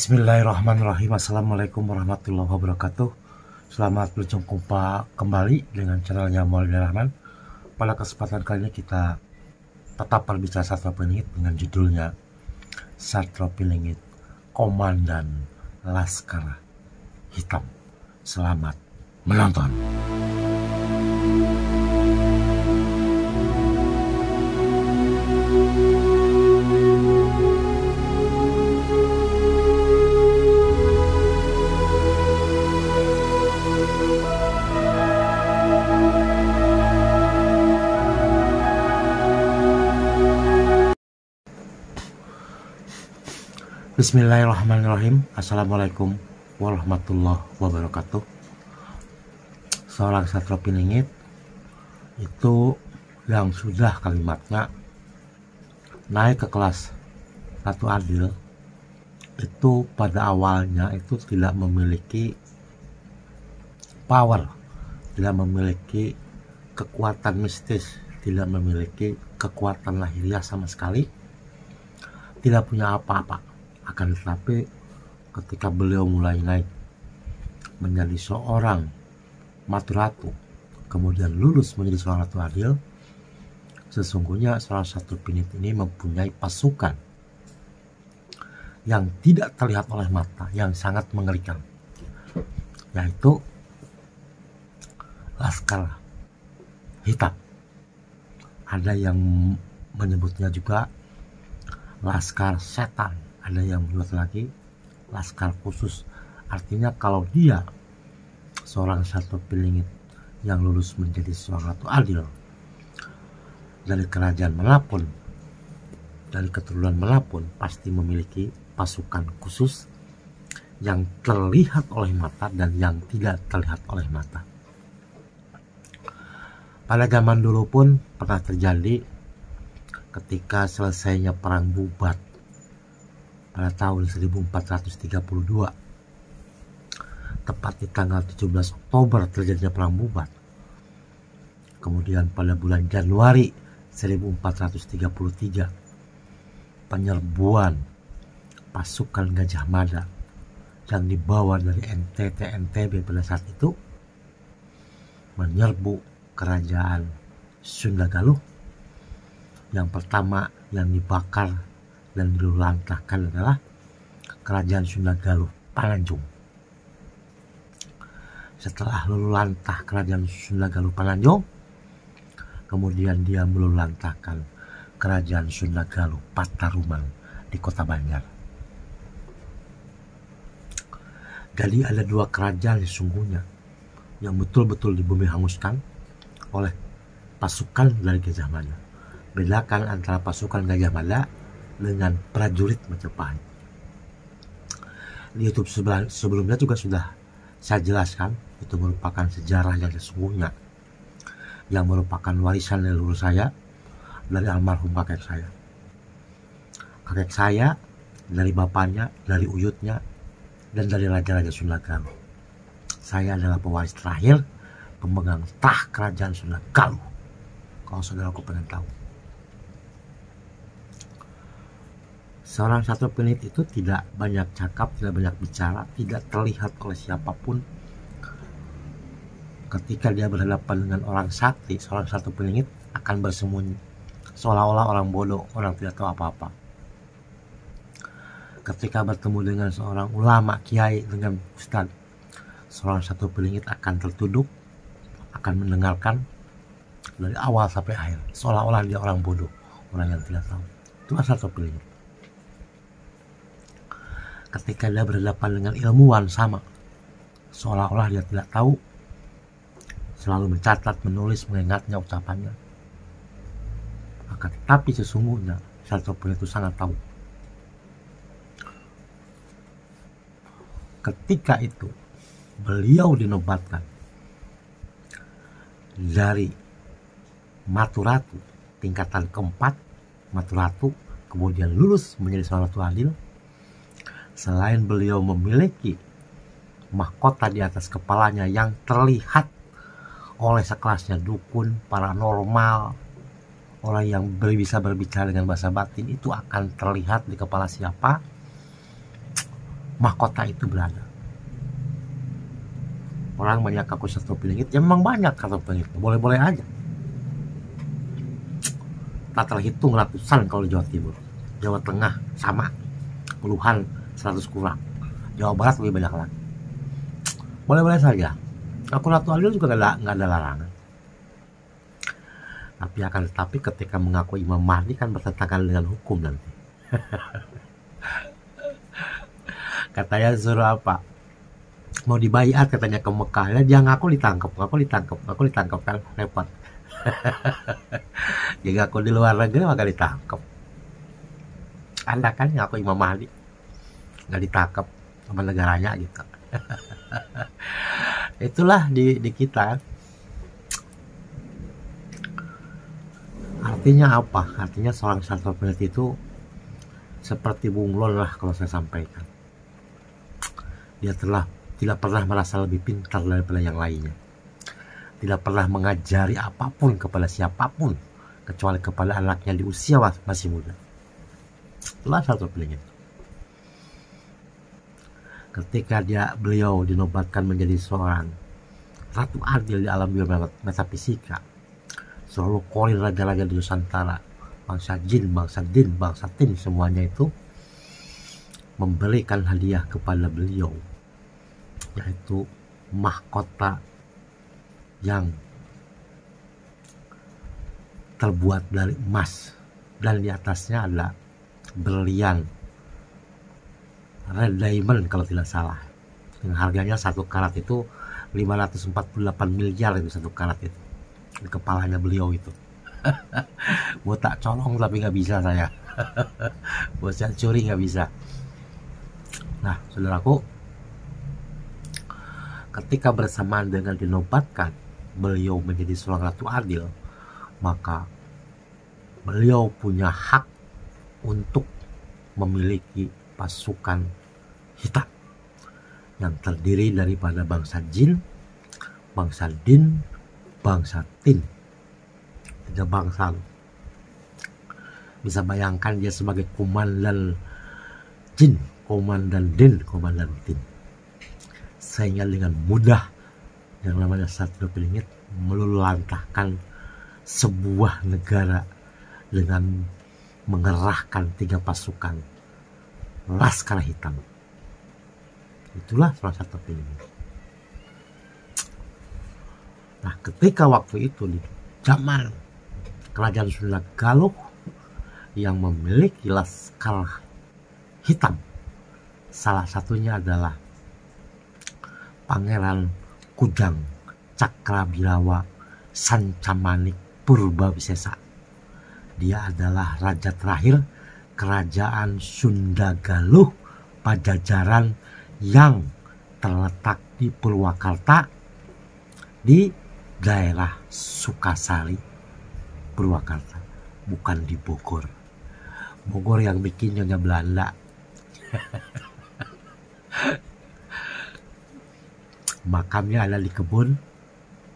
Bismillahirrahmanirrahim. Assalamualaikum warahmatullahi wabarakatuh. Selamat berjumpa kembali dengan channelnya Maulana Rahman. Pada kesempatan kali ini kita tetap berbicara Satwa Piningit dengan judulnya Satwa Piningit Komandan Laskar Hitam. Selamat menonton. Bismillahirrahmanirrahim. Assalamualaikum warahmatullahi wabarakatuh. Seorang Satwa Piningit itu yang sudah kalimatnya naik ke kelas 1 adil itu pada awalnya itu tidak memiliki power, tidak memiliki kekuatan mistis, tidak memiliki kekuatan lahiriah sama sekali, tidak punya apa-apa. Akan tetapi ketika beliau mulai naik menjadi seorang maturatu, kemudian lulus menjadi seorang ratu adil, sesungguhnya salah satu Piningit ini mempunyai pasukan yang tidak terlihat oleh mata, yang sangat mengerikan, yaitu Laskar Hitam. Ada yang menyebutnya juga Laskar Setan, ada yang menyebut lagi Laskar Khusus. Artinya kalau dia seorang Satwa Piningit yang lulus menjadi seorang ratu adil dari kerajaan manapun, dari keturunan manapun, pasti memiliki pasukan khusus yang terlihat oleh mata dan yang tidak terlihat oleh mata. Pada zaman dulu pun pernah terjadi ketika selesainya perang Bubat pada tahun 1432, tepat di tanggal 17 Oktober terjadinya perang Bubat. Kemudian pada bulan Januari 1433 penyerbuan pasukan Gajah Mada yang dibawa dari NTB pada saat itu menyerbu kerajaan Sunda Galuh. Yang pertama yang dibakar dan diluluhlantahkan adalah kerajaan Sunda Galuh Pananjung. Setelah luluhlantah kerajaan Sunda Galuh Pananjung, kemudian dia meluluhlantahkan kerajaan Sunda Galuh Pataruman di Kota Banjar. Jadi ada dua kerajaan sesungguhnya yang betul-betul di bumi hanguskan oleh pasukan dari Gajah Mada. Bedakan antara pasukan Gajah Mada dengan prajurit Majapahit. Di YouTube sebelumnya juga sudah saya jelaskan, itu merupakan sejarah yang sesungguhnya, yang merupakan warisan leluhur saya dari almarhum kakek saya. Kakek saya dari bapaknya, dari uyutnya, dan dari raja-raja Sunda Galuh. Saya adalah pewaris terakhir pemegang tah kerajaan Sunda Galuh, kalau saudaraku pengen tahu. Seorang Satwa Piningit itu tidak banyak cakap, tidak banyak bicara, tidak terlihat oleh siapapun. Ketika dia berhadapan dengan orang sakti, seorang Satwa Piningit akan bersembunyi, seolah-olah orang bodoh, orang tidak tahu apa-apa. Ketika bertemu dengan seorang ulama, kiai, dengan ustadz, seorang Satwa Piningit akan tertunduk, akan mendengarkan dari awal sampai akhir, seolah-olah dia orang bodoh, orang yang tidak tahu. Itulah Satwa Piningit. Ketika dia berhadapan dengan ilmuwan, sama, seolah-olah dia tidak tahu, selalu mencatat, menulis, mengingatnya ucapannya. Akan tetapi sesungguhnya Satwa Piningit itu sangat tahu. Ketika itu beliau dinobatkan dari maturatu tingkatan keempat, maturatu, kemudian lulus menjadi seorang ratu adil. Selain beliau memiliki mahkota di atas kepalanya yang terlihat oleh sekelasnya dukun, paranormal, orang yang bisa berbicara dengan bahasa batin, itu akan terlihat di kepala siapa. mahkota itu berada. Orang banyak aku satu pelingit, ya memang banyak satu pelingit, boleh-boleh aja. Tak terhitung ratusan kalau di Jawa Timur. Jawa Tengah sama, puluhan, 100 kurang. Jawa Barat lebih banyak lagi. Boleh-boleh saja. Aku Ratu Adil juga nggak ada larangan. Tapi akan tetapi ketika mengaku Imam Mahdi kan bertentangan dengan hukum nanti. Katanya suruh apa? Mau dibaiat katanya ke Mekah. Ya, dia ngaku ditangkap kan repot. Jika aku di luar negeri maka ditangkap. Anda kan ngaku Imam Mahdi nggak ditangkap sama negaranya gitu. Itulah di kita. Artinya apa? Artinya seorang sartopelit itu seperti bunglon lah kalau saya sampaikan. Dia tidak pernah merasa lebih pintar daripada yang lainnya. Tidak pernah mengajari apapun kepada siapapun kecuali kepada anaknya di usia masih muda. Itulah sartopelit. Ketika beliau dinobatkan menjadi seorang Ratu Adil di alam biometafisika, seluruh korin raja-raja di Nusantara, bangsa jin, bangsa din, bangsa tin, semuanya itu memberikan hadiah kepada beliau, yaitu mahkota yang terbuat dari emas dan di atasnya ada berlian red diamond kalau tidak salah, yang harganya 1 karat itu 548 miliar itu 1 karat itu di kepalanya beliau itu. Mau tak colong tapi nggak bisa saya. Mau saya curi nggak bisa. Nah saudaraku, ketika bersamaan dengan dinobatkan beliau menjadi seorang Ratu Adil, maka beliau punya hak untuk memiliki pasukan hitam yang terdiri daripada bangsa jin, bangsa din, bangsa tin. 3 bangsa. Bisa bayangkan dia sebagai komandan jin, komandan din, komandan tin. Sehingga dengan mudah yang namanya sartopelit meluluhlantahkan sebuah negara dengan mengerahkan 3 pasukan Laskar Hitam. Itulah salah satu film. Nah, ketika waktu itu di zaman kerajaan Sunda Galuh yang memiliki Laskar Hitam, salah satunya adalah Pangeran Kujang Cakrabirawa Sancamanik Purbawisesa. Dia adalah raja terakhir kerajaan Sunda Galuh Pajajaran yang terletak di Purwakarta di daerah Sukasari, Purwakarta, bukan di Bogor. Bogor yang bikin nyonya Belanda. Makamnya ada di kebun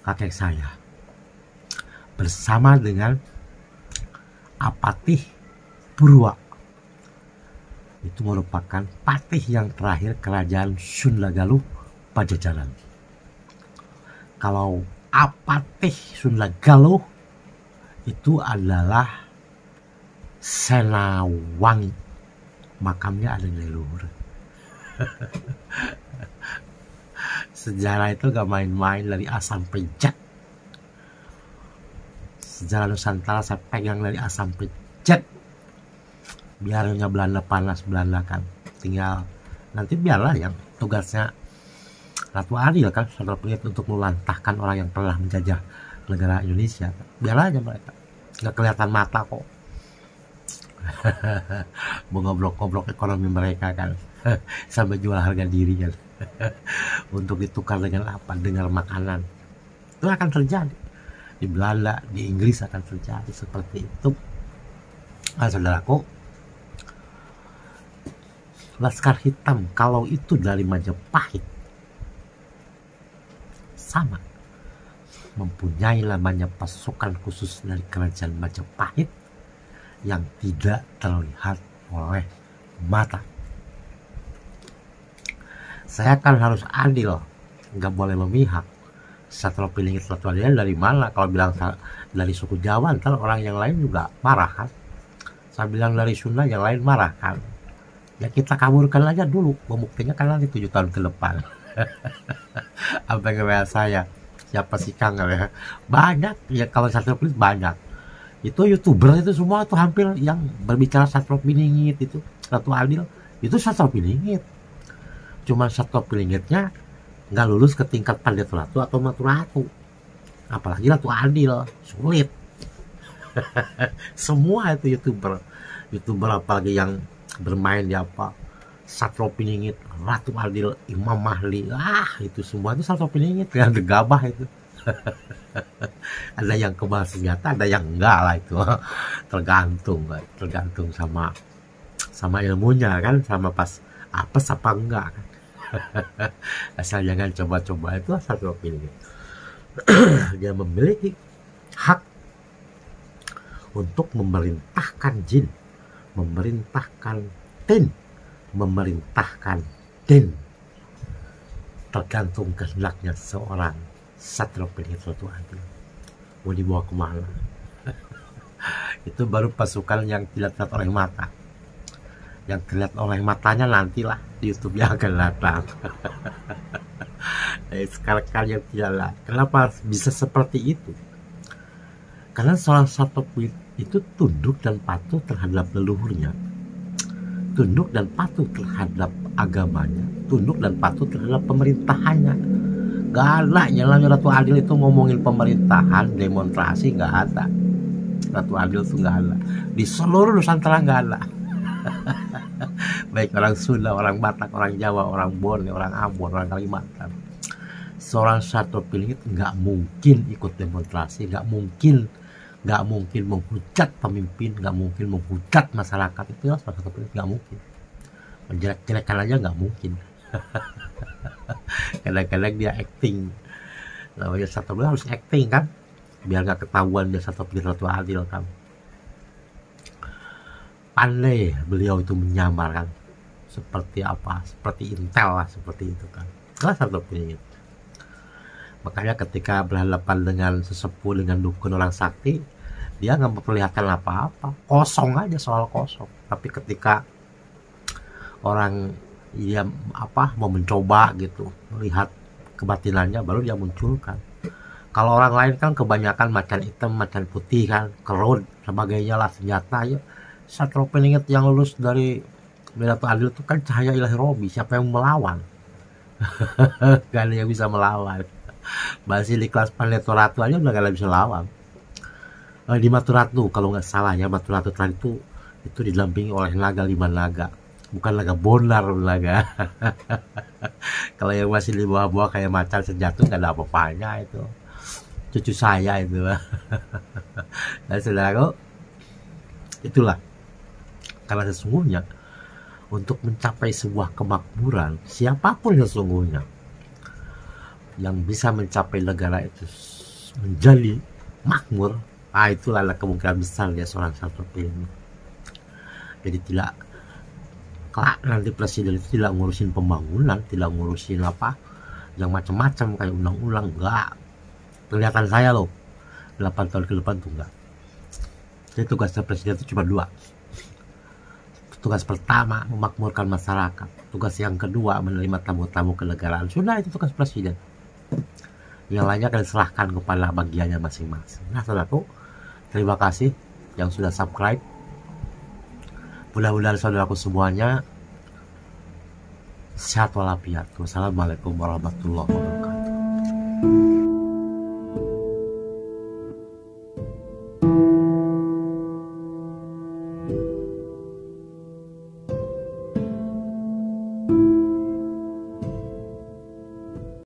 kakek saya bersama dengan Apatih Purwa. Itu merupakan patih yang terakhir kerajaan Sunda Galuh Pajajaran. Kalau Apatih Sunda Galuh itu adalah Senawangi, makamnya ada di luhur. Sejarah itu gak main-main, dari A sampai Z. Sejarah Nusantara saya pegang dari A sampai Z. Biarnya Belanda panas Belanda kan, tinggal nanti biarlah yang tugasnya Ratu Adil kan sartopelit untuk melantahkan orang yang pernah menjajah negara Indonesia. Biar aja mereka, nggak kelihatan mata kok. Mau ngobrol-ngobrol ekonomi mereka kan, sampai jual harga diri kan. Untuk ditukar dengan apa? Dengan makanan. Itu akan terjadi di Belanda, di Inggris akan terjadi seperti itu. Nah, saudaraku, Laskar Hitam kalau itu dari Majapahit sama, mempunyai namanya pasukan khusus dari kerajaan Majapahit yang tidak terlihat oleh mata. Saya kan harus adil, nggak boleh memihak. Satrio Piningit Ratu Adil dari mana? Kalau bilang dari suku Jawa, ntar orang yang lain juga marah kan. Saya bilang dari Sunda, yang lain marah kan. Ya kita kaburkan aja dulu, pembuktinya kan nanti 7 tahun ke depan. Apa yang saya, siapa sih Kang ya? Banyak ya, kalau Satrio Piningit banyak. Itu youtuber itu semua tuh hampir yang berbicara Satrio Piningit itu Ratu Adil itu Satrio Piningit. Cuma Satrio Piningitnya nggak lulus ke tingkat Pandit Ratu atau Matu Ratu, apalagi Ratu Adil, sulit. Semua itu youtuber apalagi yang bermain di apa Satrio Piningit, Ratu Adil, Imam Mahli, itu semua itu Satrio Piningit yang gegabah itu. Ada yang kebal senjata, ada yang enggak lah itu. tergantung sama ilmunya kan, sama pas apes apa enggak kan. Asal jangan coba-coba, itu asal Piningit. Dia memiliki hak untuk memerintahkan jin, memerintahkan tin, memerintahkan din, tergantung kehendaknya seorang Satrio Piningit Ratu Adil mau dibawa kemana. Itu baru pasukan yang tidak terlihat oleh mata. Yang terlihat oleh matanya nantilah di YouTube yang akan datang. Sekarang kalian tidaklah. Kenapa bisa seperti itu? Karena seorang Satrio Piningit itu tunduk dan patuh terhadap leluhurnya, tunduk dan patuh terhadap agamanya, tunduk dan patuh terhadap pemerintahannya. Gak ada yang namanya Ratu Adil itu ngomongin pemerintahan, demonstrasi, gak ada. Ratu Adil itu gak ada. Di seluruh Nusantara gak ada. Baik orang Sunda, orang Batak, orang Jawa, orang Bone, orang Ambon, orang Kalimantan. Seorang Satrio Piningit gak mungkin ikut demonstrasi, gak mungkin menghujat pemimpin, gak mungkin menghujat masyarakat. Itu ya Satrio Piningit gak mungkin. Menjelek-jelekan aja gak mungkin. Kadang-kadang dia acting, namanya Satrio Piningit harus acting kan, biar gak ketahuan dia Satrio Piningit Ratu Adil kan. Pandai beliau itu menyamar kan, seperti apa, seperti intel lah, seperti itu kan. Nah, Satrio Piningit. Makanya ketika berhadapan dengan sesepuh, dengan dukun orang sakti, dia nggak memperlihatkan apa-apa, kosong aja, soal kosong. Tapi ketika orang dia mau mencoba gitu, melihat kebatinannya, baru dia munculkan. Kalau orang lain kan kebanyakan macan hitam, macan putih kan, kerud sebagainya lah, senjata ya. Satrio Piningit yang lulus dari Ratu Adil itu kan cahaya ilahi Robi, siapa yang melawan? Gak ada yang bisa melawan. Masih di kelas Pandit Ratu aja udah gak ada bisa lawan. Di Matu Ratu kalau nggak salah ya, Matu Ratu tadi itu didampingi oleh naga 5 naga. Bukan naga bonar, naga. Kalau yang masih di bawah-bawah kayak macan senjata nggak ada apa-apanya itu. Cucu saya itu. Dan saudaraku, itulah. Karena sesungguhnya untuk mencapai sebuah kemakmuran, siapapun sesungguhnya yang bisa mencapai negara itu menjadi makmur, itulah kemungkinan besar dia seorang Satrio Piningit. Jadi tidak kelak nanti presiden itu tidak ngurusin pembangunan, tidak ngurusin apa yang macam-macam kayak undang-undang, enggak. Kelihatan saya loh 8 tahun ke depan tuh enggak. Jadi tugasnya presiden itu cuma 2. Tugas pertama memakmurkan masyarakat, tugas yang kedua menerima tamu-tamu kenegaraan. Sudah, itu tugas presiden. Yang lainnya akan diserahkan kepada bagiannya masing-masing. Nah saudaraku, terima kasih yang sudah subscribe. Mudah-mudahan saudaraku semuanya sehat walafiat. Wassalamualaikum warahmatullahi wabarakatuh.